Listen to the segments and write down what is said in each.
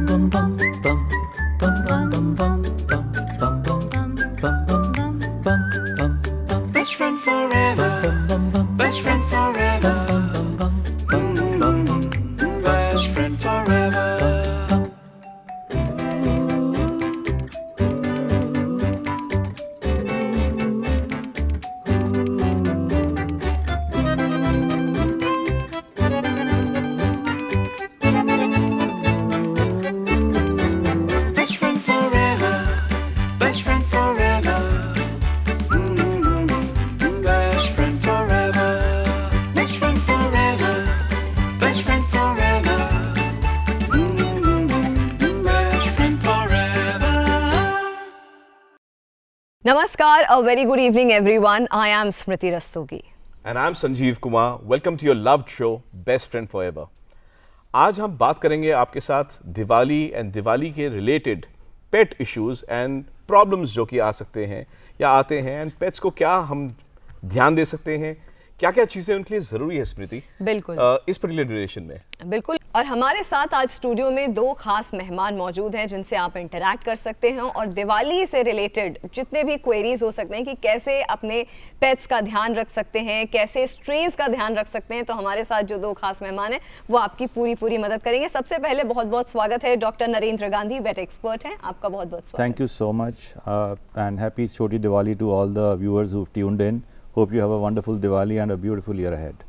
Best friend forever. Best friend forever. Best friend forever. Best friend forever. Best friend forever. Best friend forever. Best friend forever. Best friend forever. Best friend forever. Namaskar, a very good evening everyone. I am Smriti Rastogi. And I'm Sanjeev Kumar. Welcome to your loved show, Best Friend Forever. आज हम बात करेंगे आपके साथ Diwali and Diwali के related pet issues and problems जो कि आ सकते हैं या आते हैं, एंड पेट्स को क्या हम ध्यान दे सकते हैं, क्या क्या चीज़ें उनके लिए ज़रूरी है स्मृति बिल्कुल इस पर्टिकुलर ड्यूरेशन में। बिल्कुल। और हमारे साथ आज स्टूडियो में दो खास मेहमान मौजूद हैं जिनसे आप इंटरैक्ट कर सकते हैं और दिवाली से रिलेटेड जितने भी क्वेरीज हो सकते हैं कि कैसे अपने पेट्स का ध्यान रख सकते हैं, कैसे स्ट्रेस का ध्यान रख सकते हैं, तो हमारे साथ जो दो खास मेहमान हैं वो आपकी पूरी मदद करेंगे। सबसे पहले बहुत बहुत स्वागत है doctor Narendra Gandhi, vet expert हैं, आपका बहुत बहुत स्वागत। Thank you so much and happy Choti Diwali to all the viewers who've tuned in. Hope you have a wonderful Diwali and a beautiful year ahead.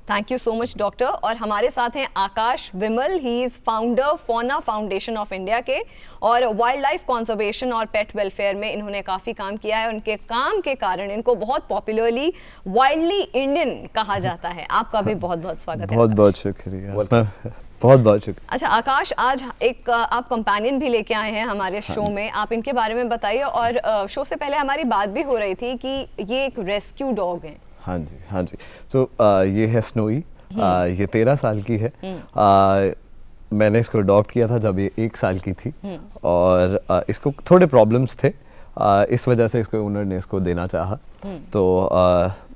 Thank you so much doctor. और हमारे साथ हैं Akash Vimal, he is founder Fauna Foundation of India के, और wild life conservation और पेट welfare में इन्होंने काफ़ी काम किया है। उनके काम के कारण इनको बहुत पॉपुलरली वाइल्डली इंडियन कहा जाता है। आपका भी बहुत बहुत स्वागत है। बहुत बहुत शुक्रिया, बहुत बहुत शुक्रिया। अच्छा आकाश, आज एक आप कंपेनियन भी लेके आए हैं हमारे शो में, आप इनके बारे में बताइए। और शो से पहले हमारी बात भी हो रही थी कि ये एक रेस्क्यू डॉग है। हाँ जी, हाँ जी। तो ये है स्नोई, ये 13 साल की है। मैंने इसको अडॉप्ट किया था जब ये 1 साल की थी, और इसको थोड़े प्रॉब्लम्स थे, इस वजह से इसको ओनर ने इसको देना चाहा। तो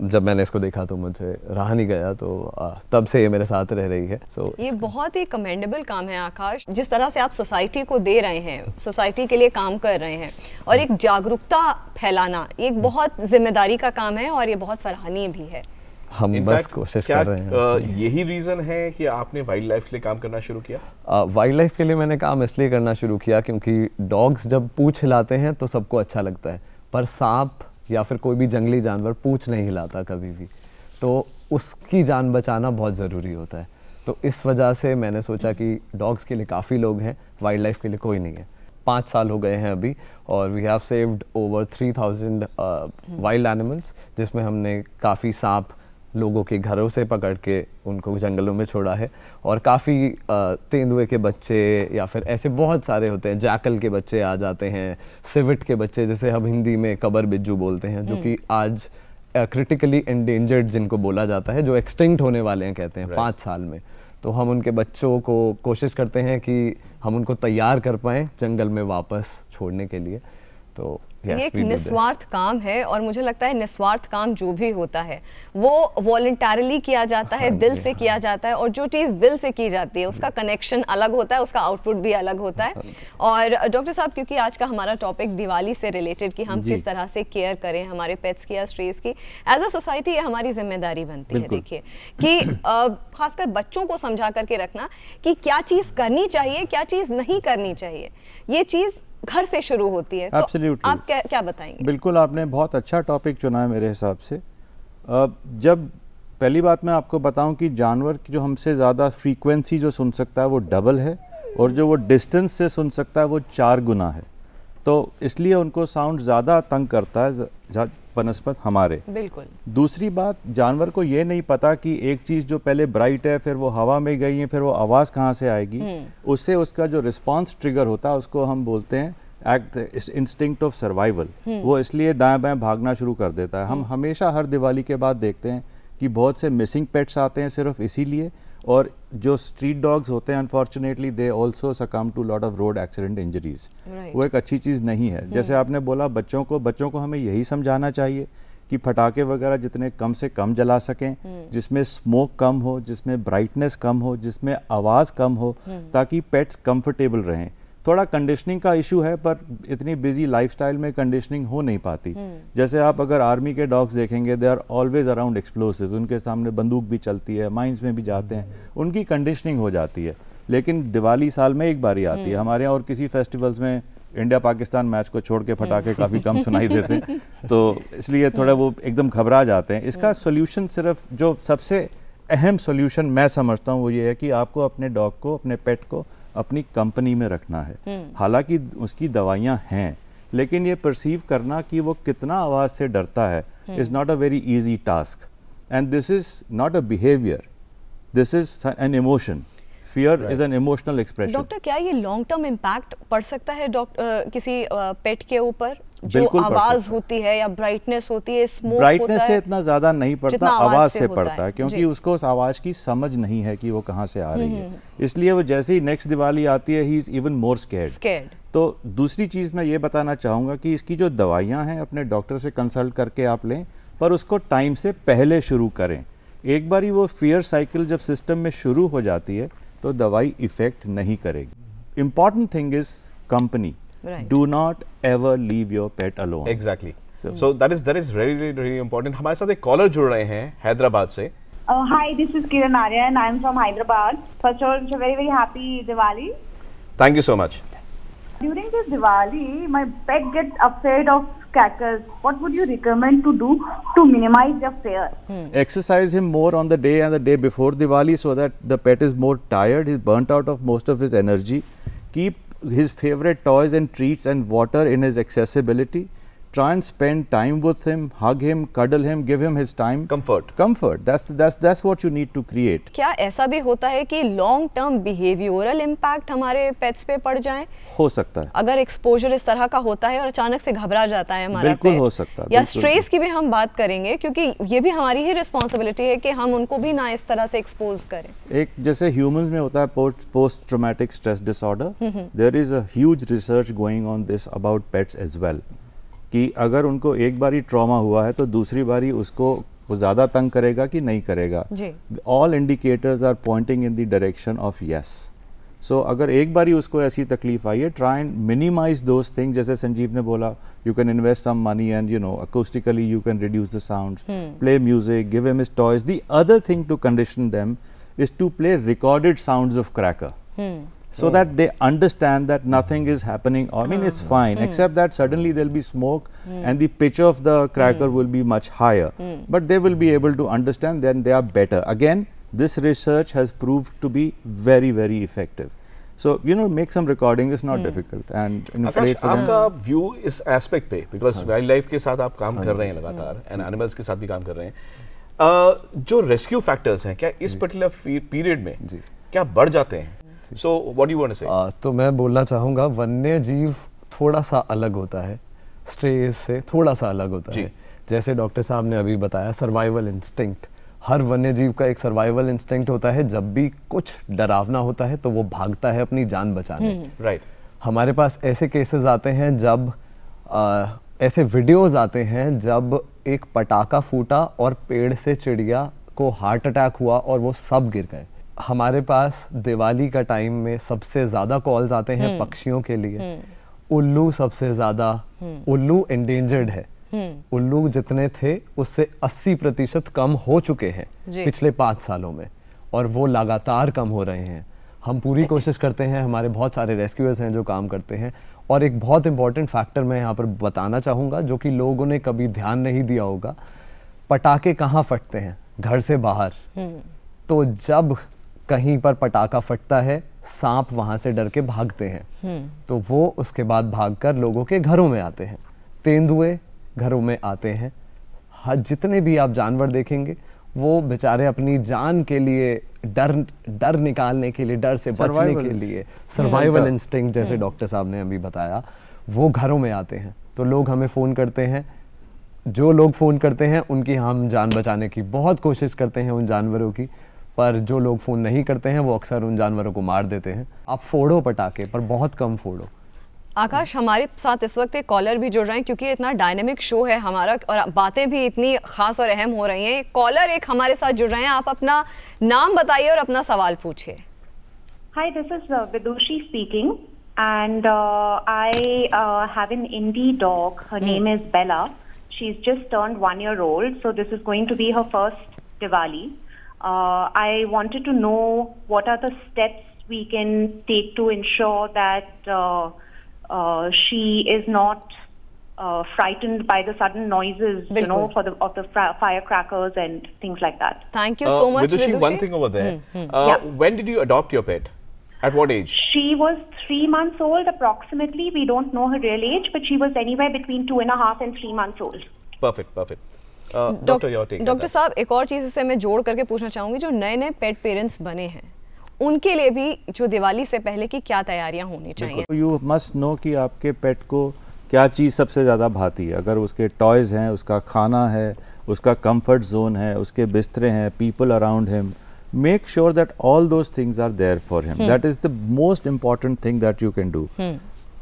जब मैंने इसको देखा तो मुझे रहा नहीं गया, तो तब से ये मेरे साथ रह रही है। ये बहुत ही कमेंडेबल काम है आकाश, जिस तरह से आप सोसाइटी को दे रहे हैं, सोसाइटी के लिए काम कर रहे हैं और एक जागरूकता फैलाना, ये एक बहुत जिम्मेदारी का काम है और ये बहुत सराहनीय भी है। हम बस कोशिश कर रहे हैं। यही रीजन है कि आपने वाइल्ड लाइफ के लिए काम करना शुरू किया? वाइल्ड लाइफ के लिए मैंने काम इसलिए करना शुरू किया क्योंकि डॉग्स जब पूंछ हिलाते हैं तो सबको अच्छा लगता है, पर सांप या फिर कोई भी जंगली जानवर पूंछ नहीं हिलाता कभी भी, तो उसकी जान बचाना बहुत ज़रूरी होता है। तो इस वजह से मैंने सोचा कि डॉग्स के लिए काफ़ी लोग हैं, वाइल्ड लाइफ के लिए कोई नहीं है। 5 साल हो गए हैं अभी, और we have saved over 3000 wild animals, जिसमें हमने काफ़ी सांप लोगों के घरों से पकड़ के उनको जंगलों में छोड़ा है, और काफ़ी तेंदुए के बच्चे या फिर ऐसे बहुत सारे होते हैं, जैकल के बच्चे आ जाते हैं, सिविट के बच्चे जिसे हम हिंदी में कबर बिज्जू बोलते हैं, जो कि आज क्रिटिकली एंडेंजर्ड जिनको बोला जाता है, जो एक्सटिंक्ट होने वाले हैं कहते हैं 5 साल में। तो हम उनके बच्चों को कोशिश करते हैं कि हम उनको तैयार कर पाएँ जंगल में वापस छोड़ने के लिए। तो ये एक निस्वार्थ काम है, और मुझे लगता है निस्वार्थ काम जो भी होता है वो वॉलंटरली किया जाता है, दिल से किया जाता है, और जो चीज़ दिल से की जाती है उसका कनेक्शन अलग होता है, उसका आउटपुट भी अलग होता है। और डॉक्टर साहब, क्योंकि आज का हमारा टॉपिक दिवाली से रिलेटेड कि हम किस तरह से केयर करें हमारे पेट्स की या स्ट्रेस की, एज अ सोसाइटी ये हमारी जिम्मेदारी बनती है। देखिए कि खासकर बच्चों को समझा करके रखना कि क्या चीज़ करनी चाहिए, क्या चीज़ नहीं करनी चाहिए, ये चीज़ घर से शुरू होती है। तो आप क्या बताएंगे? बिल्कुल, आपने बहुत अच्छा टॉपिक चुना है मेरे हिसाब से। जब पहली बात मैं आपको बताऊं कि जानवर की जो हमसे ज़्यादा फ्रीक्वेंसी जो सुन सकता है वो डबल है, और जो वो डिस्टेंस से सुन सकता है वो 4 गुना है। तो इसलिए उनको साउंड ज़्यादा तंग करता है बनस्पत हमारे। बिल्कुल। दूसरी बात, जानवर को ये नहीं पता कि एक चीज़ जो पहले ब्राइट है, फिर वो हवा में गई है, फिर वो आवाज़ कहाँ से आएगी, उससे उसका जो रिस्पांस ट्रिगर होता है उसको हम बोलते हैं एक्ट इंस्टिंक्ट ऑफ सर्वाइवल। वो इसलिए दाएं बाएं भागना शुरू कर देता है। हम हमेशा हर दिवाली के बाद देखते हैं कि बहुत से मिसिंग पेट्स आते हैं सिर्फ इसीलिए, और जो स्ट्रीट डॉग्स होते हैं unfortunately they also succumb to lot of road accident injuries. वो एक अच्छी चीज़ नहीं है। जैसे आपने बोला बच्चों को हमें यही समझाना चाहिए कि पटाखे वगैरह जितने कम से कम जला सकें, जिसमें स्मोक कम हो, जिसमें ब्राइटनेस कम हो, जिसमें आवाज़ कम हो, ताकि पेट्स कंफर्टेबल रहें। थोड़ा कंडीशनिंग का इशू है, पर इतनी बिजी लाइफस्टाइल में कंडीशनिंग हो नहीं पाती। जैसे आप अगर आर्मी के डॉग्स देखेंगे, they are always around explosive, उनके सामने बंदूक भी चलती है, माइंस में भी जाते हैं, उनकी कंडीशनिंग हो जाती है। लेकिन दिवाली साल में एक बार ही आती है। हमारे यहाँ और किसी फेस्टिवल्स में इंडिया पाकिस्तान मैच को छोड़ के पटाखे काफ़ी कम सुनाई देते हैं, तो इसलिए थोड़ा वो एकदम घबरा जाते हैं। इसका सोल्यूशन सिर्फ, जो सबसे अहम सोल्यूशन मैं समझता हूँ, वो ये है कि आपको अपने डॉग को, अपने पेट को अपनी कंपनी में रखना है। हालांकि उसकी दवाइयाँ हैं, लेकिन ये परसीव करना कि वो कितना आवाज़ से डरता है is not a very easy task, and this is not a behaviour, this is an emotion. Fear is an emotional expression. Doctor, क्या ये लॉन्ग टर्म इम्पैक्ट पड़ सकता है किसी पेट के ऊपर, जो बिल्कुल पड़ आवाज सकता है। होती है या ब्राइटनेस होती है, स्मोक ब्राइटनेस होता से है, इतना ज़्यादा नहीं पड़ता, जितना आवाज़ आवाज़ से से होता पड़ता है, है। क्योंकि जी। उसको उस आवाज़ की समझ नहीं है कि वो कहाँ से आ रही है। इसलिए वो जैसे ही नेक्स्ट दिवाली आती है, he is even more scared. तो दूसरी चीज़ मैं ये बताना चाहूँगा कि इसकी जो दवाइयाँ हैं, अपने डॉक्टर से कंसल्ट करके आप लें, पर उसको टाइम से पहले शुरू करें। एक बार ही वो फियर साइकिल जब सिस्टम में शुरू हो जाती है, तो दवाई इफेक्ट नहीं करेगी। Important thing is company. Right. Do not ever leave your pet alone. Exactly, so that is very important. हमारे साथ एक कॉलर जुड़ रहे हैं हैदराबाद से। Hi, this is Kiran Arya and I'm from Hyderabad. First of all, wish a very, very happy Diwali. Thank you so much. During this Diwali, my pet gets afraid of crackers. What would you recommend to do to minimize their fear? Exercise him more on the day and the day before Diwali, so that the pet is more tired, he's burnt out of most of his energy. Keep his favorite toys and treats and water in his accessibility. Try and spend time with him, hug him, cuddle him, give him his time. Comfort. That's what you need to create. क्या ऐसा भी होता है कि long term behavioural impact हमारे pets पे पड़ जाए? हो सकता है। अगर एक्सपोजर इस तरह का होता है और अचानक से घबरा जाता है हमारा बिल्कुल पेट, हो सकता है, या बिल्कुल। स्ट्रेस की भी हम बात करेंगे, क्योंकि ये भी हमारी ही रिस्पॉन्सिबिलिटी है कि हम उनको भी ना इस तरह से एक्सपोज करें। एक जैसे ह्यूमंस में होता है post traumatic stress disorder, there is a huge research going on this about pets as well, कि अगर उनको एक बारी ट्रॉमा हुआ है तो दूसरी बारी उसको वो ज़्यादा तंग करेगा कि नहीं करेगा। All indicators are pointing in the direction of yes. So अगर एक बारी उसको ऐसी तकलीफ आई है, try and minimise those thing. जैसे संजीव ने बोला, you can invest some money and you know acoustically you can reduce the sounds, play music, give him his toys. The other thing to condition them is to play recorded sounds of cracker, so that they understand that nothing is happening. I mean, it's fine, except that suddenly there'll be smoke and the pitch of the cracker will be much higher. But they will be able to understand, then they are better. Again, this research has proved to be very, very effective. So, you know, make some recording is not difficult and inflate for them. आपका view इस aspect पे, because wild life के साथ आप काम कर रहे हैं लगातार, एंड एनिमल्स के साथ भी काम कर रहे हैं, जो रेस्क्यू फैक्टर्स हैं, क्या इस पर्टिकुलर पीरियड में क्या बढ़ जाते हैं? So what do you want to say? तो मैं बोलना चाहूँगा, वन्य जीव थोड़ा सा अलग होता है, स्ट्रेस से थोड़ा सा अलग होता है। जैसे डॉक्टर साहब ने अभी बताया, सर्वाइवल इंस्टिंक्ट, हर वन्य जीव का एक सर्वाइवल इंस्टिंक्ट होता है। जब भी कुछ डरावना होता है तो वो भागता है अपनी जान बचाने। राइट। हमारे पास ऐसे केसेस आते हैं, जब ऐसे वीडियोस आते हैं जब एक पटाखा फूटा और पेड़ से चिड़िया को हार्ट अटैक हुआ और वो सब गिर गए। हमारे पास दिवाली का टाइम में सबसे ज़्यादा कॉल्स आते हैं पक्षियों के लिए। उल्लू सबसे ज़्यादा, उल्लू एंडेंजर्ड है। उल्लू जितने थे उससे 80% कम हो चुके हैं पिछले 5 सालों में, और वो लगातार कम हो रहे हैं। हम पूरी कोशिश करते हैं, हमारे बहुत सारे रेस्क्यूअर्स हैं जो काम करते हैं। और एक बहुत इंपॉर्टेंट फैक्टर मैं यहाँ पर बताना चाहूँगा, जो कि लोगों ने कभी ध्यान नहीं दिया होगा, पटाखे कहाँ फटते हैं? घर से बाहर। तो जब कहीं पर पटाखा फटता है, सांप वहां से डर के भागते हैं, तो वो उसके बाद भागकर लोगों के घरों में आते हैं, तेंदुए घरों में आते हैं। जितने भी आप जानवर देखेंगे, वो बेचारे अपनी जान के लिए डर निकालने के लिए, डर से बचने के लिए, सर्वाइवल इंस्टिंक्ट जैसे डॉक्टर साहब ने अभी बताया, वो घरों में आते हैं। तो लोग हमें फ़ोन करते हैं, जो लोग फ़ोन करते हैं उनकी हम जान बचाने की बहुत कोशिश करते हैं, उन जानवरों की। पर जो लोग फ़ोन नहीं करते हैं वो अक्सर उन जानवरों को मार देते हैं। आप फोड़ो पटाखे, पर बहुत कम फोड़ो। आकाश, हमारे साथ इस वक्त एक कॉलर भी जुड़ रहे हैं क्योंकि इतना डायनेमिक शो है हमारा और बातें भी इतनी खास और अहम हो रही हैं। कॉलर एक हमारे साथ जुड़ रहे हैं, आप अपना नाम बताइए और अपना सवाल पूछिए। Hi, this is Vidushi speaking, and I have an indie dog. Her name is Bella. She's just turned 1 year old, so this is going to be her first Diwali. I wanted to know what are the steps we can take to ensure that she is not frightened by the sudden noises, you know, of the firecrackers and things like that. Thank you so much, Vidushi, Vidushi. one thing over there. Yeah. When did you adopt your pet? At what age? She was 3 months old approximately. We don't know her real age, but she was anywhere between 2.5 and 3 months old. Perfect, perfect. Doctor, your take. Doctor साहब, एक और चीज़ इससे मैं जोड़ करके पूछना चाहूँगी, जो नए नए पेट पेरेंट्स बने हैं उनके लिए भी जो दिवाली से पहले की क्या तैयारियां होनी चाहिए? यू मस्ट नो कि आपके पेट को क्या चीज़ सबसे ज़्यादा भाती है। अगर उसके टॉयज़ हैं, उसका खाना है, उसका कंफर्ट जोन है, उसके बिस्तरे हैं, people around him, make sure that all those things are there for him. That is the most important thing that you can do.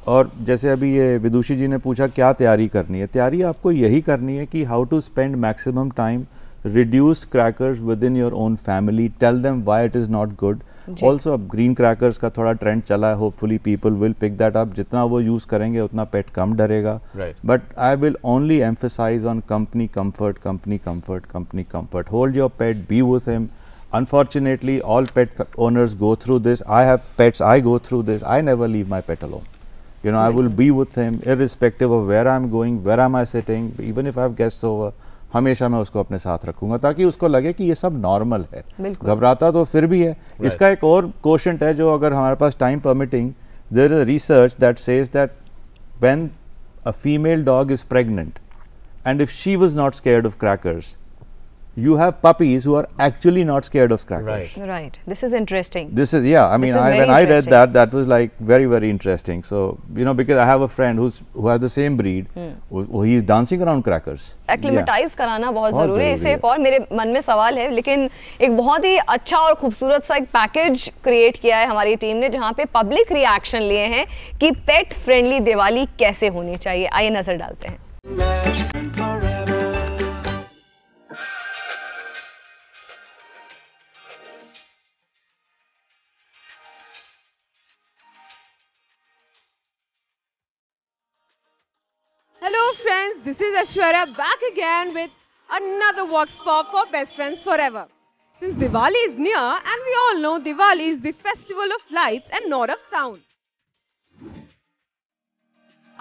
और जैसे अभी ये विदुषी जी ने पूछा क्या तैयारी करनी है, तैयारी आपको यही करनी है कि how to spend maximum time, reduce crackers within your own family, tell them why it is not good. Also अब green crackers का थोड़ा ट्रेंड चला है, hopefully people will pick that up. जितना वो यूज़ करेंगे उतना पेट कम डरेगा. But I will only emphasize on company comfort, company comfort, company comfort. Hold your pet, be with him. Unfortunately, all pet owners go through this. I have pets, I go through this. I never leave my pet alone. You know, I will be with him irrespective of where I'm going, where am I sitting, even if I have guests over. हमेशा मैं उसको अपने साथ रखूंगा ताकि उसको लगे कि ये सब नॉर्मल है। घबराता तो फिर भी है। इसका एक और क्वेश्चन है जो अगर हमारे पास time permitting, there is research that says that when a female dog is pregnant and if she was not scared of crackers, you have puppies who are actually not scared of crackers. Right. This is interesting. This is, yeah, I mean, when I read that, that was like very, very interesting. So, you know, because I have a friend who has the same breed, he is dancing around crackers. Acclimatize कराना बहुत ज़रूरी है। इससे एक और मेरे मन में सवाल है, लेकिन एक बहुत ही अच्छा और खूबसूरत सा एक पैकेज क्रिएट किया है हमारी टीम ने, जहाँ पे पब्लिक रिएक्शन लिए हैं कि पेट फ्रेंडली दिवाली कैसे होनी चाहिए। आइए नजर डालते हैं। Best friend forever. Hello friends, this is Aishwarya back again with another Vox Pop for Best Friends Forever. Since Diwali is near and we all know Diwali is the festival of lights and not of sound.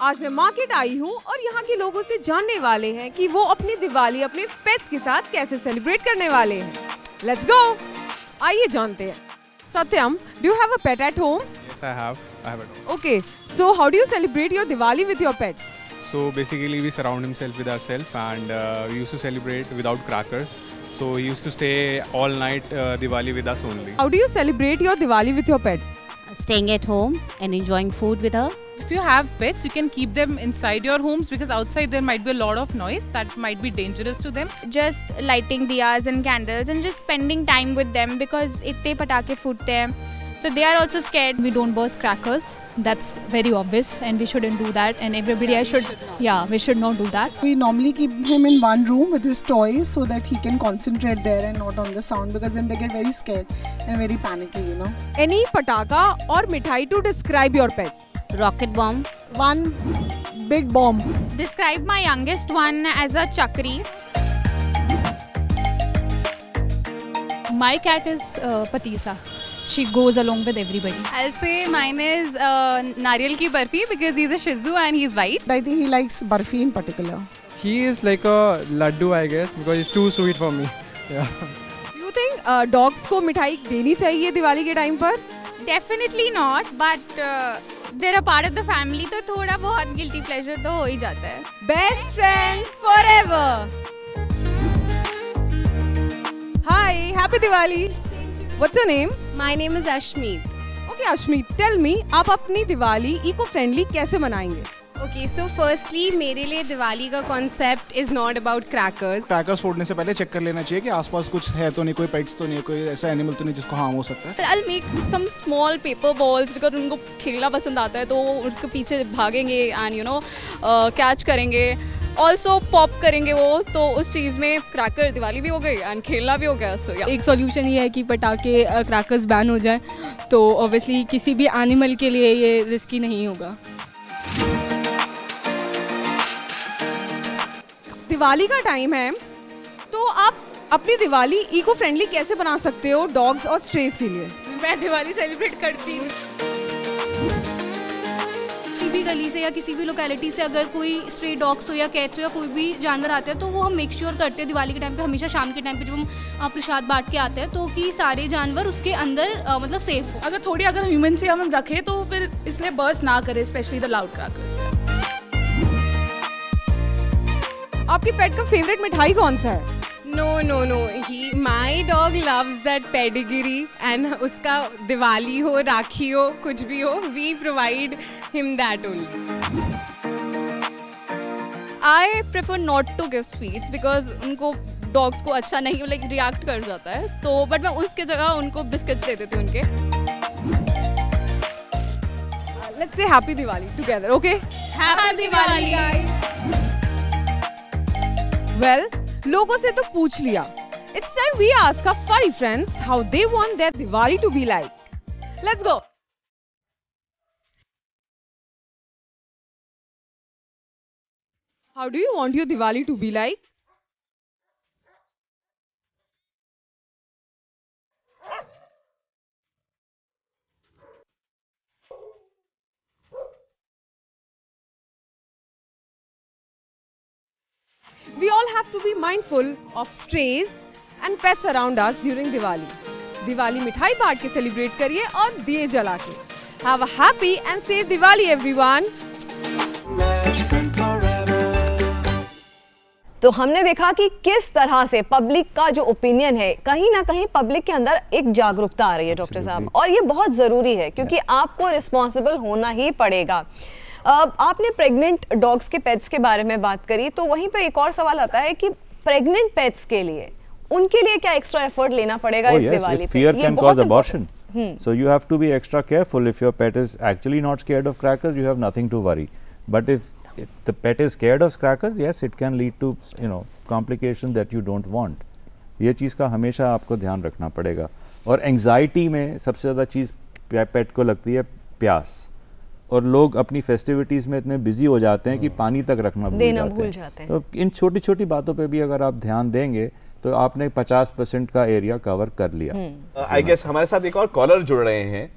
आज मैं market I हूँ और यहाँ के लोगों से जानने वाले हैं कि वो अपनी दिवाली अपने पेट्स के साथ कैसे सेलिब्रेट करने वाले हैं। Let's go! आइए जानते हैं। Satyam, do you have a pet at home? Yes, I have a dog. Okay, so how do you celebrate your Diwali with your pet? So basically we surround himself with ourselves and we used to celebrate without crackers. So he used to stay all night Diwali with us only. How do you celebrate your Diwali with your pet? Staying at home and enjoying food with her. If you have pets, you can keep them inside your homes because outside there might be a lot of noise that might be dangerous to them. Just lighting diyas and candles and just spending time with them because itte patake phootte hain. So they are also scared. We don't burst crackers. That's very obvious and we shouldn't do that, and everybody we should not do that. We normally keep him in one room with his toys so that he can concentrate there and not on the sound, because then they get very scared and very panicky, you know. Any pataka or mithai to describe your pet? Rocket bomb. One big bomb. Describe my youngest one as a chakri. My cat is Patisa. She goes along with everybody. I'll say mine is Nariyal ki barfi because he's a Shih Tzu and he's white. I think he likes barfi in particular. He is like a laddu, I guess, because he's too sweet for me. Yeah. Do you think dogs को मिठाई देनी चाहिए दिवाली के time पर? Definitely not, but they're a part of the family, तो थोड़ा बहुत guilty pleasure तो हो ही जाता है. Best friends forever. Hi, happy Diwali. What's your name? My name is Ashmeet. Okay, Ashmeet, tell me, आप अपनी दिवाली eco-friendly कैसे मनाएंगे? ओके सो फर्स्टली मेरे लिए दिवाली का concept is not about crackers. Crackers फोड़ने से पहले चेक कर लेना चाहिए कि आसपास कुछ है तो नहीं, कोई पेट्स तो नहीं, कोई ऐसा एनिमल तो नहीं जिसको हार्म हो सकता है। I'll make some small paper balls because उनको खेलना पसंद आता है तो उसके पीछे भागेंगे एंड यू नो कैच करेंगे, ऑल्सो पॉप करेंगे वो, तो उस चीज़ में क्रैकर दिवाली भी हो गई एंड खेलना भी हो गया। सो एक सॉल्यूशन ये है कि पटाखे क्रैकर्स बैन हो जाए, तो ऑब्वियसली किसी भी एनिमल के लिए ये रिस्की नहीं होगा। दिवाली का टाइम है तो आप अपनी दिवाली इको फ्रेंडली कैसे बना सकते हो डॉग्स और स्ट्रेज के लिए? मैं दिवाली सेलिब्रेट करती हूँ। किसी भी गली से या किसी भी लोकेलिटी से अगर कोई स्ट्रे डॉग्स हो या कैट्स हो या कोई भी जानवर आते हैं तो वो हम मेक श्योर करते हैं दिवाली के टाइम पे, हमेशा शाम के टाइम पे जब हम प्रसाद बांट के आते हैं तो कि सारे जानवर उसके अंदर मतलब सेफ हो। अगर ह्यूमन से हम रखें तो फिर इसलिए बर्स्ट ना करें, स्पेशली द लाउड क्रैकर्स। आपके पेट का फेवरेट मिठाई कौन सा है? No he my dog loves that pedigree and उसका दिवाली हो, राखी हो, कुछ भी हो, we provide him that only. I prefer not to give sweets because उनको डॉग्स को अच्छा नहीं लाइक रिएक्ट कर जाता है, तो बट मैं उसके जगह उनको बिस्किट्स दे देती हूँ उनके। Let's say happy Diwali together, okay? Happy Diwali guys. Well, लोगों से तो पूछ लिया। It's time we ask our furry friends how they want their Diwali to be like. Let's go. How do you want your Diwali to be like? We all have to be mindful of strays and pets around us during Diwali. Diwali मिठाई बांट के celebrate करिए और दिए जला के। Have a happy and safe Diwali everyone. तो हमने देखा कि किस तरह से पब्लिक का जो ओपिनियन है, कहीं ना कहीं पब्लिक के अंदर एक जागरूकता आ रही है डॉक्टर साहब, और ये बहुत ज़रूरी है क्योंकि आपको रिस्पॉन्सिबल होना ही पड़ेगा। आपने प्रेग्नेंट डॉग्स के पेट्स के बारे में बात करी, तो वहीं पे एक और सवाल आता है कि प्रेग्नेंट पेट्स के लिए उनके लिए क्या एक्स्ट्रा एफर्ट लेना पड़ेगा इस दिवाली पे? Fear can cause abortion. So you have to be extra careful. If your pet is actually not scared of crackers, you have nothing to worry. But if the pet is scared of crackers, yes, it can lead to complications that you don't want. ये चीज़ का हमेशा आपको ध्यान रखना पड़ेगा। और anxiety में सबसे ज़्यादा चीज़ पेट को लगती है प्यास, और लोग अपनी फेस्टिविटीज में इतने बिजी हो जाते हैं कि पानी तक रखना भूल जाते हैं। तो इन छोटी छोटी बातों पे भी अगर आप ध्यान देंगे तो आपने 50% का एरिया कवर कर लिया। आई गेस हमारे साथ एक और कॉलर जुड़ रहे हैं।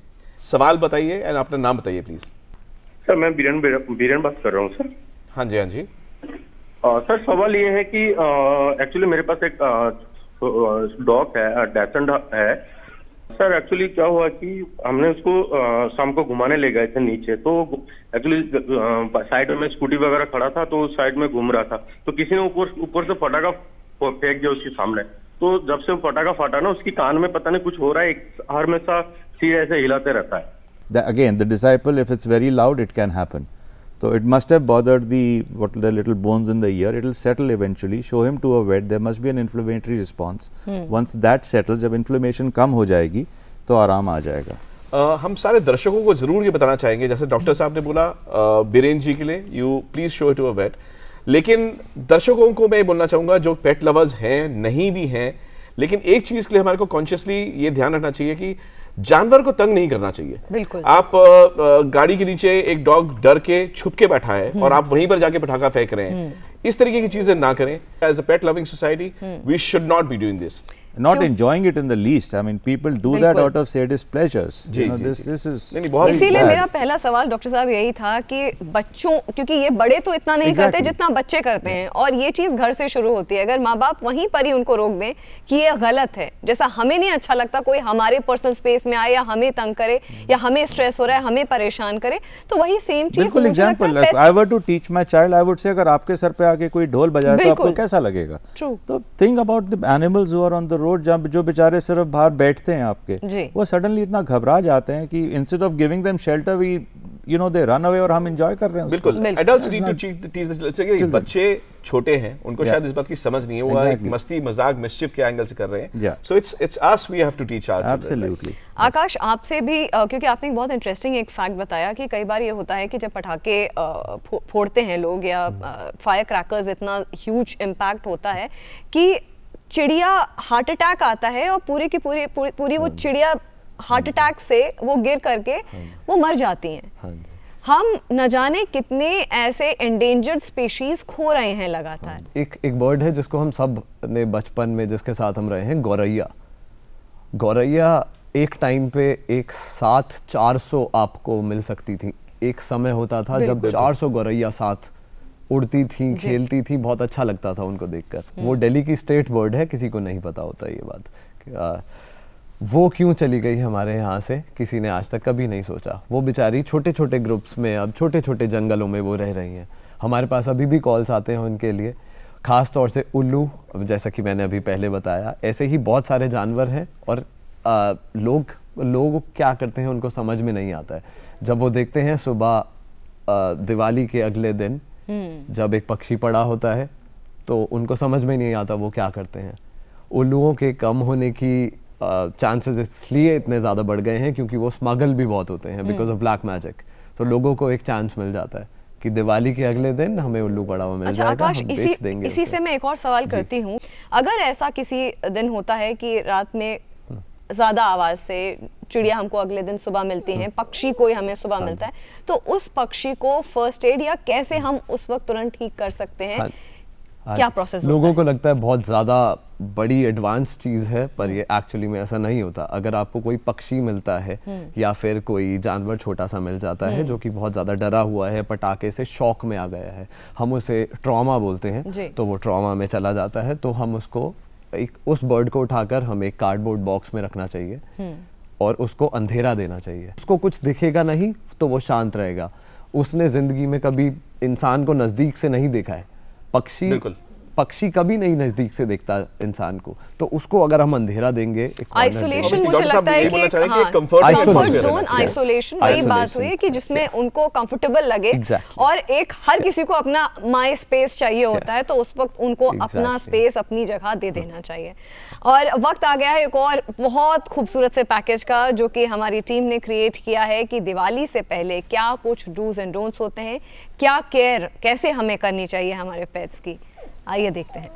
सवाल बताइए एंड अपना नाम बताइए प्लीज। सर मैं बीरन बात कर रहा हूँ सर। हाँ जी, हाँ जी। सर सवाल ये है कि एक्चुअली मेरे पास एक डॉग है, डैचन है सर। एक्चुअली क्या हुआ कि हमने उसको शाम को घुमाने ले गए थे नीचे, तो एक्चुअली साइड में स्कूटी वगैरह खड़ा था तो साइड में घूम रहा था, तो किसी ने ऊपर से पटाखा फेंक दिया उसके सामने। तो जब से वो पटाखा फटा ना, उसकी कान में पता नहीं कुछ हो रहा है, हमेशा सिर ऐसे हिलाते रहता है। Again, the disciple, if it's very loud, it can happen. So it must have bothered the little bones in the ear. It will settle eventually. Show him to a vet. There must be an inflammatory response. Once that settles, जब inflammation कम हो जाएगी तो आराम आ जाएगा। हम सारे दर्शकों को जरूर ये बताना चाहेंगे, जैसे डॉक्टर साहब ने बोला बीरेन जी के लिए, you please show it to a vet. लेकिन दर्शकों को मैं बोलना चाहूंगा जो पेट लवर्स हैं, नहीं भी हैं, लेकिन एक चीज के लिए हमारे को कॉन्शियसली ये ध्यान रखना चाहिए कि जानवर को तंग नहीं करना चाहिए। बिल्कुल। आप गाड़ी के नीचे एक डॉग डर के छुप के बैठा है और आप वहीं पर जाके पटाखा फेंक रहे हैं, इस तरीके की चीजें ना करें। As a pet loving society we should not be doing this, not enjoying it in the least. I mean, people do that out of sadist pleasures. This is इसीलिए मेरा पहला सवाल डॉक्टर साहब यही था कि बच्चों, क्योंकि ये बड़े तो इतना नहीं करते जितना बच्चे करते हैं, और ये चीज घर से शुरू होती है। अगर माँ बाप वहीं पर ही उनको रोक दें कि ये गलत है, जैसा हमें नहीं अच्छा लगता कोई हमारे पर्सनल स्पेस में आए या हमें तंग करे या हमें स्ट्रेस हो रहा है, हमें परेशान करे, तो वही सेम चीज। बिल्कुल example, I were to teach my child, I would say अगर आपके सर पे आके कोई ढोल बजाए तो आपको कैसा लगेगा? तो think about the animals who are on the road, जो बेचारे सिर्फ बाहर बैठते हैं आपके, वो सडनली इतना घबरा जाते हैं कि instead of giving them shelter we you know they run away और हम एंजॉय कर रहे हैं बिल्कुल एडल्ट्स नीड टू टीच बच्चे छोटे हैं उनको शायद इस बात की समझ नहीं है वो एक मस्ती मजाक मिस्चिफ के एंगल से कर रहे हैं so it's us we have to teach our absolutely Akash आपसे भी क्योंकि आपने एक बहुत इंटरेस्टिंग एक फैक्ट बताया कि कई बार ये होता है कि जब पटाखे फोड़ते हैं लोग या फायर क्रैकर्स इतना ह्यूज इम्पैक्ट होता है कि चिड़िया हार्ट अटैक आता है और पूरी की पूरी वो चिड़िया हार्ट अटैक से वो गिर करके वो मर जाती हैं। हम न जाने कितने ऐसे एंडेंजर्ड स्पीशीज खो रहे हैं लगातार। एक बर्ड है जिसको हम सब ने बचपन में जिसके साथ हम रहे हैं, गौरैया। गौरैया एक टाइम पे एक साथ 400 आपको मिल सकती थी। एक समय होता था जब 400 गौरैया साथ उड़ती थी, खेलती थी, बहुत अच्छा लगता था उनको देखकर। वो दिल्ली की स्टेट बर्ड है, किसी को नहीं पता होता ये बात। वो क्यों चली गई हमारे यहाँ से किसी ने आज तक कभी नहीं सोचा। वो बेचारी छोटे छोटे ग्रुप्स में अब छोटे छोटे जंगलों में वो रह रही हैं। हमारे पास अभी भी कॉल्स आते हैं उनके लिए, ख़ास तौर से उल्लू, जैसा कि मैंने अभी पहले बताया। ऐसे ही बहुत सारे जानवर हैं और लोग क्या करते हैं उनको समझ में नहीं आता है। जब वो देखते हैं सुबह दिवाली के अगले दिन जब एक पक्षी पड़ा होता है तो उनको समझ में नहीं आता वो क्या करते हैं। उल्लुओं के कम होने की चांसेस इसलिए इतने ज़्यादा बढ़ गए हैं क्योंकि वो स्मगल भी बहुत होते हैं बिकॉज ऑफ ब्लैक मैजिक। तो लोगों को एक चांस मिल जाता है कि दिवाली के अगले दिन हमें उल्लू पड़ा हुआ मिल जाएगा, आकाश, हम बेच देंगे। इसी से मैं एक और सवाल करती हूँ। अगर ऐसा किसी दिन होता है कि रात में ज़्यादा आवाज़ से चिड़िया हमको अगले दिन सुबह मिलती हैं, पक्षी कोई हमें सुबह मिलता है, तो उस पक्षी को फर्स्ट एड या कैसे हम उस वक्त तुरंत ठीक कर सकते हैं? क्या प्रोसेस होता है? लोगों को लगता है बहुत ज़्यादा बड़ी एडवांस चीज़ है, पर ये एक्चुअली में ऐसा नहीं होता। अगर आपको कोई पक्षी मिलता है या फिर कोई जानवर छोटा सा मिल जाता है जो कि बहुत ज़्यादा डरा हुआ है, पटाखे से शॉक में आ गया है, हम उसे ट्रॉमा बोलते हैं, तो वो ट्रॉमा में चला जाता है, तो हम उसको उस बर्ड को उठाकर हमें एक कार्डबोर्ड बॉक्स में रखना चाहिए और उसको अंधेरा देना चाहिए। उसको कुछ दिखेगा नहीं तो वो शांत रहेगा। उसने ज़िंदगी में कभी इंसान को नज़दीक से नहीं देखा है। पक्षी कभी नहीं नजदीक से देखता इंसान को, तो उसको अगर हम अंधेरा देंगे, आइसोलेशन, मुझे लगता है कि कंफर्ट जोन, आइसोलेशन वही बात हुई कि जिसमें उनको कंफर्टेबल लगे। और एक हर किसी को अपना माई स्पेस चाहिए होता है, तो उस वक्त उनको अपना स्पेस, अपनी जगह दे देना चाहिए। और वक्त आ गया है एक और बहुत खूबसूरत से पैकेज का, जो कि हमारी टीम ने क्रिएट किया है कि दिवाली से पहले क्या कुछ डूज एंड डोंट्स होते हैं, क्या केयर कैसे हमें करनी चाहिए हमारे पेट्स की। आइए देखते हैं।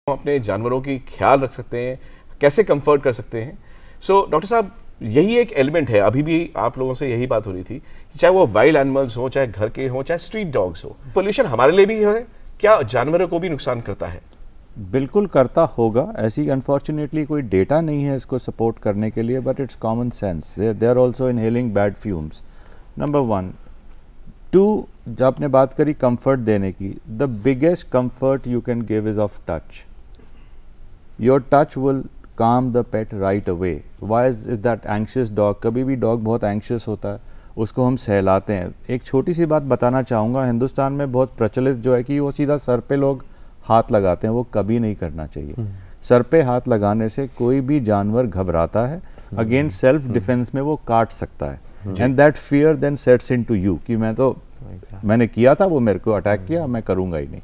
हम अपने जानवरों की ख्याल रख सकते हैं, कैसे कंफर्ट कर सकते हैं। सो डॉक्टर साहब, यही एक एलिमेंट है, अभी भी आप लोगों से यही बात हो रही थी, चाहे वो वाइल्ड एनिमल्स हो, चाहे घर के हो, चाहे स्ट्रीट डॉग्स हो, पोल्यूशन हमारे लिए भी है, क्या जानवरों को भी नुकसान करता है? बिल्कुल करता होगा। ऐसी अनफॉर्चुनेटली कोई डेटा नहीं है इसको सपोर्ट करने के लिए, but it's common sense. They are also inhaling bad fumes, number 1। 2, जब आपने बात करी कंफर्ट देने की, the biggest comfort you can give is of touch. Your touch will calm the pet right away. Why is that anxious dog? कभी भी dog बहुत anxious होता है, उसको हम सहलाते हैं। एक छोटी सी बात बताना चाहूँगा, हिंदुस्तान में बहुत प्रचलित जो है कि वो सीधा सर पे लोग हाथ लगाते हैं, वो कभी नहीं करना चाहिए। सर पे हाथ लगाने से कोई भी जानवर घबराता है, अगेन सेल्फ डिफेंस में वो काट सकता है, and that fear then sets into you कि मैंने किया था, वो मेरे को अटैक किया, मैं करूँगा ही नहीं।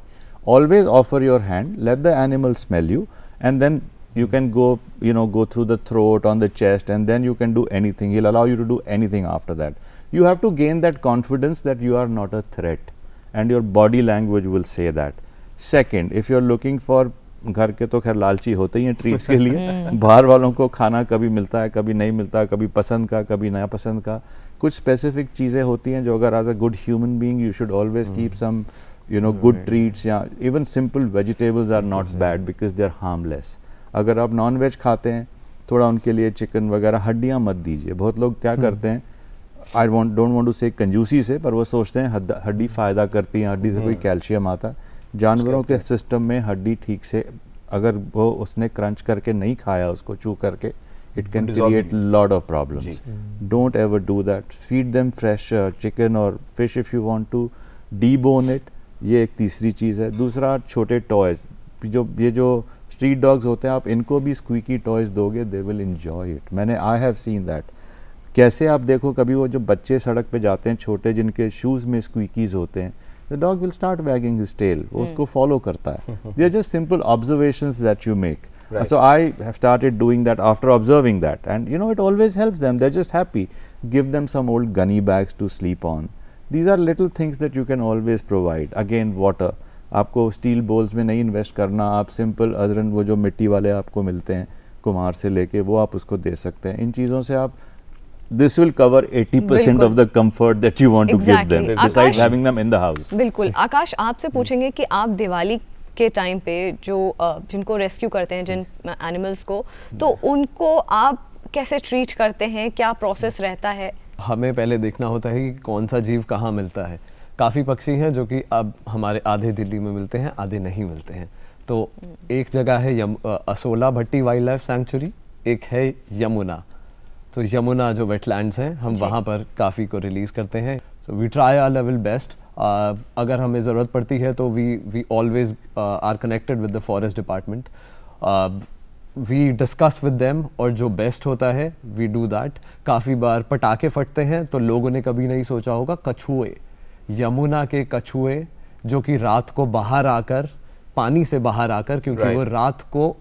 Always offer your hand, let the animal smell you, and then you can go through the throat, on the chest, and then you can do anything. He'll allow you to do anything after that. You have to gain that confidence that you are not a threat, and your body language will say that. Second, if you're looking for घर के तो खैर लालची होते ही हैं treats के लिए, बाहर वालों को खाना कभी मिलता है, कभी नहीं मिलता, कभी पसंद का, कभी नया पसंद का। कुछ स्पेसिफिक चीज़ें होती हैं जो अगर as a good human being you should always keep some good treats, या even simple vegetables are not bad because they are harmless. अगर आप नॉन वेज खाते हैं, थोड़ा उनके लिए चिकन वगैरह, हड्डियाँ मत दीजिए। बहुत लोग क्या करते हैं, आई डोंट वांट टू से कंजूसी से, पर वो सोचते हैं हड्डी फ़ायदा करती है, हड्डी से कोई कैल्शियम आता। जानवरों के सिस्टम में हड्डी ठीक से अगर वो उसने क्रंच करके नहीं खाया, उसको चू करके, it can create lot of problems. Don't ever do that. Feed them fresh chicken और fish if you want to debone it. ये एक तीसरी चीज़ है। दूसरा, छोटे टॉयज़, ये जो स्ट्रीट डॉग्स होते हैं, आप इनको भी स्क्वीकी टॉयज़ दोगे, they will enjoy it. I have seen that. कैसे आप देखो, कभी वो जो बच्चे सड़क पे जाते हैं छोटे, जिनके शूज़ में स्क्वीकीज़ होते हैं, the dog will start wagging his tail, वो उसको follow करता है। They are just simple observations that you make. Right. So I have started doing that after observing that, and it always helps them. They're just happy. Give them some old gunny bags to sleep on. These are little things that you can always provide. Again, water. आपको steel balls में नहीं invest करना, आप simple अदरन वो जो मिट्टी वाले आपको मिलते हैं कुम्हार से लेके, वो आप उसको दे सकते हैं। इन चीज़ों से आप This will cover 80% of the comfort that you want to give them, besides having them in the house. बिल्कुल। आकाश, आपसे पूछेंगे कि आप दिवाली के टाइम पे जो जिनको रेस्क्यू करते हैं, जिन एनिमल्स को, तो उनको आप कैसे ट्रीट करते हैं, क्या प्रोसेस रहता है? हमें पहले देखना होता है कि कौन सा जीव कहाँ मिलता है। काफ़ी पक्षी हैं जो कि अब हमारे आधे दिल्ली में मिलते हैं, आधे नहीं मिलते हैं। तो एक जगह है असोला भट्टी वाइल्ड लाइफ सैंक्चुरी, एक है यमुना। तो यमुना जो वेटलैंड्स हैं, हम वहाँ पर काफ़ी को रिलीज़ करते हैं। So we try our level best. अगर हमें ज़रूरत पड़ती है तो we always are connected with the forest department. We discuss with them, और जो बेस्ट होता है वी डू दैट। काफ़ी बार पटाखे फटते हैं तो लोगों ने कभी नहीं सोचा होगा, कछुए, यमुना के कछुए जो कि रात को बाहर आकर, पानी से बाहर आकर, क्योंकि वो रात को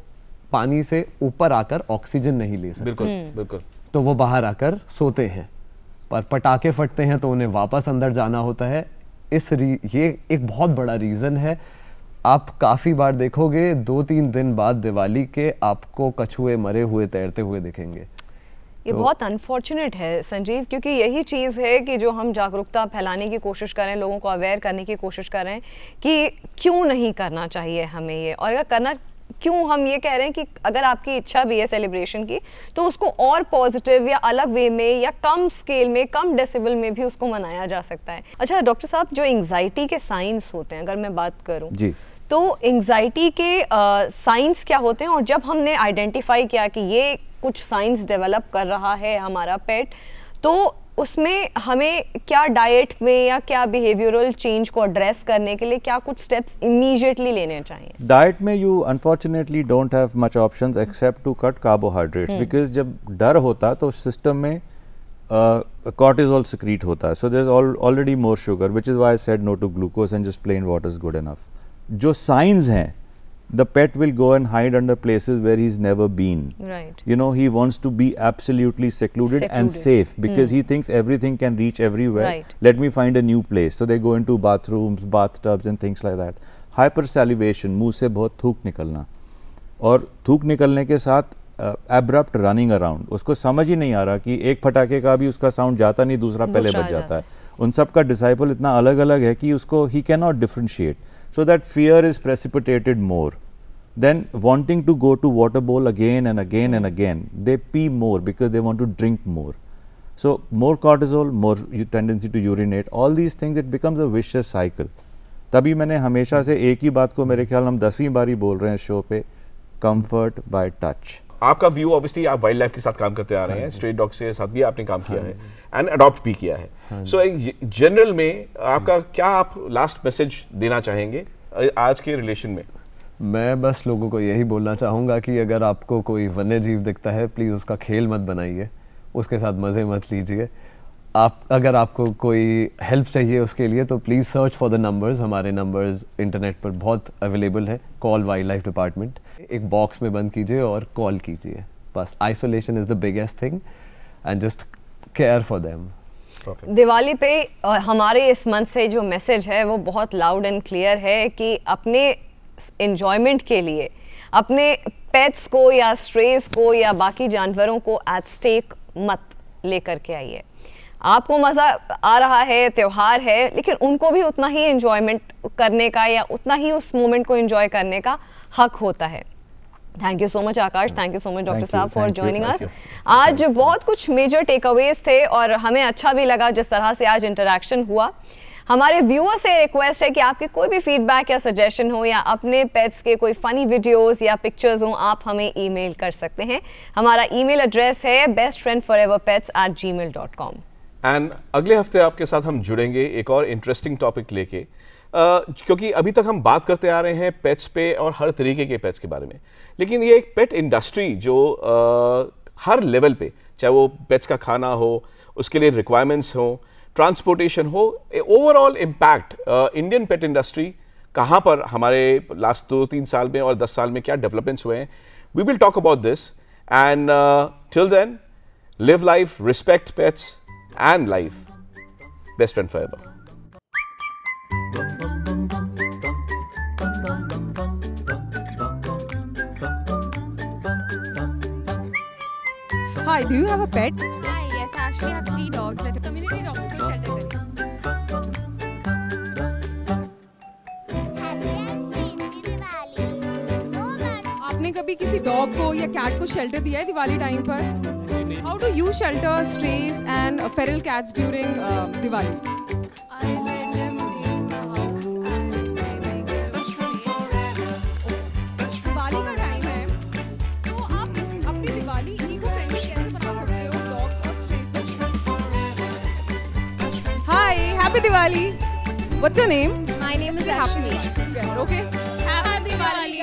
पानी से ऊपर आकर ऑक्सीजन नहीं ले सकते, बिल्कुल बिल्कुल, तो वो बाहर आकर सोते हैं। पर पटाखे फटते हैं तो उन्हें वापस अंदर जाना होता है। ये एक बहुत बड़ा रीज़न है। आप काफ़ी बार देखोगे 2-3 दिन बाद दिवाली के आपको कछुए मरे हुए तैरते हुए दिखेंगे। ये बहुत अनफॉर्चुनेट है संजीव, क्योंकि यही चीज़ है कि जो हम जागरूकता फैलाने की कोशिश कर रहे हैं, लोगों को अवेयर करने की कोशिश कर रहे हैं कि क्यों नहीं करना चाहिए हमें ये, और अगर करना, क्यों हम ये कह रहे हैं कि अगर आपकी इच्छा भी है सेलिब्रेशन की, तो उसको और पॉजिटिव या अलग वे में या कम स्केल में, कम डेसिबल में भी उसको मनाया जा सकता है। अच्छा डॉक्टर साहब, जो एंग्जाइटी के साइंस होते हैं, अगर मैं बात करूं जी, तो एंग्जाइटी के साइंस क्या होते हैं, और जब हमने आइडेंटिफाई किया कि ये कुछ साइंस डेवलप कर रहा है हमारा पेट, तो उसमें हमें क्या डाइट में या क्या बिहेवियरल चेंज को एड्रेस करने के लिए क्या कुछ स्टेप्स इमीडिएटली लेने चाहिए? डाइट में you unfortunately don't have much options except to cut carbohydrates, because जब डर होता है तो सिस्टम में कॉर्टिसोल सिक्रीट होता है, so there is already more sugar, which is why I said no to glucose and just plain water is good enough. जो science हैं, the pet will go and hide under places where he's never been. Right. He wants to be absolutely secluded and safe because he thinks everything can reach everywhere. Right. Let me find a new place. So they go into bathrooms, bathtubs and things like that. Hypersalivation, मुंह से बहुत थूक निकलना, और थूक निकलने के साथ abrupt running around. उसको समझ ही नहीं आ रहा कि एक पटाखे का भी उसका साउंड जाता नहीं, दूसरा पहले बज जाता है। उन सब का डिसाइपल इतना अलग अलग है कि उसको he cannot differentiate. So that fear is precipitated more. Then wanting to go to water bowl again and again and again, they pee more because they want to drink more. So more cortisol, more tendency to urinate, all these things, it becomes a vicious cycle. तभी मैंने हमेशा से एक ही बात को, मेरे ख्याल हम 10वीं बार ही बोल रहे हैं शो पे, comfort by touch. आपका व्यू, ऑब्वियसली आप वाइल्ड लाइफ के साथ काम करते आ रहे हैं, स्ट्रेट डॉग के साथ भी आपने काम किया है एंड अडॉप्ट भी किया है। सो जनरल में आपका क्या, आप लास्ट मैसेज देना चाहेंगे आज के रिलेशन में? मैं बस लोगों को यही बोलना चाहूँगा कि अगर आपको कोई वन्य जीव दिखता है, प्लीज़ उसका खेल मत बनाइए, उसके साथ मज़े मत लीजिए। अगर आपको कोई हेल्प चाहिए उसके लिए तो please search for the numbers. हमारे नंबर्स इंटरनेट पर बहुत अवेलेबल है। कॉल वाइल्ड लाइफ डिपार्टमेंट, एक बॉक्स में बंद कीजिए और कॉल कीजिए। बस isolation is the biggest thing and just care for them. Diwali पे हमारे इस मंथ से जो मैसेज है वो बहुत लाउड एंड क्लियर है कि अपने एंजॉयमेंट के लिए अपने पेट्स को या स्ट्रेस को या बाकी जानवरों को एट स्टेक मत लेकर के आइए। आपको मज़ा आ रहा है, त्यौहार है, लेकिन उनको भी उतना ही एंजॉयमेंट करने का या उतना ही उस मोमेंट को एंजॉय करने का हक होता है। Thank you so much Akash, thank you so much doctor साहब फॉर ज्वाइनिंग अस। आज बहुत कुछ मेजर टेक अवेज थे और हमें अच्छा भी लगा जिस तरह से आज इंटरेक्शन हुआ। हमारे व्यूअर से रिक्वेस्ट है कि आपके कोई भी फीडबैक या सजेशन हो या अपने पेट्स के कोई फनी वीडियोस या पिक्चर्स हो, आप हमें ईमेल कर सकते हैं। हमारा ईमेल एड्रेस है bestfriendforeverpets@gmail.com। एंड अगले हफ्ते आपके साथ हम जुड़ेंगे एक और इंटरेस्टिंग टॉपिक लेके, क्योंकि अभी तक हम बात करते आ रहे हैं पेट्स पे और हर तरीके के पेट्स के बारे में, लेकिन ये एक पेट इंडस्ट्री जो हर लेवल पे, चाहे वो पेट्स का खाना हो, उसके लिए रिक्वायरमेंट्स हो, ट्रांसपोर्टेशन हो, overall impact Indian pet industry कहाँ पर हमारे लास्ट 2-3 साल में और 10 साल में क्या डेवलपमेंट्स हुए हैं, we will talk about this. And till then, live life, respect pets and life. Best friend forever. Hi, do you have a pet? Hi, yes, I actually have 3 dogs at a community dog school shelter. आपने कभी किसी dog को या cat को shelter दिया है Diwali time पर? How do you shelter strays and feral cats during Diwali? I let them in the house and they make them Diwali का टाइम है, तो आप अपनी दिवाली इको फ्रेंडली कैसे बना सकते हो डॉग्स और stress? Hi, happy Diwali. What's your name? My name is Ashmi. Okay. Happy Diwali.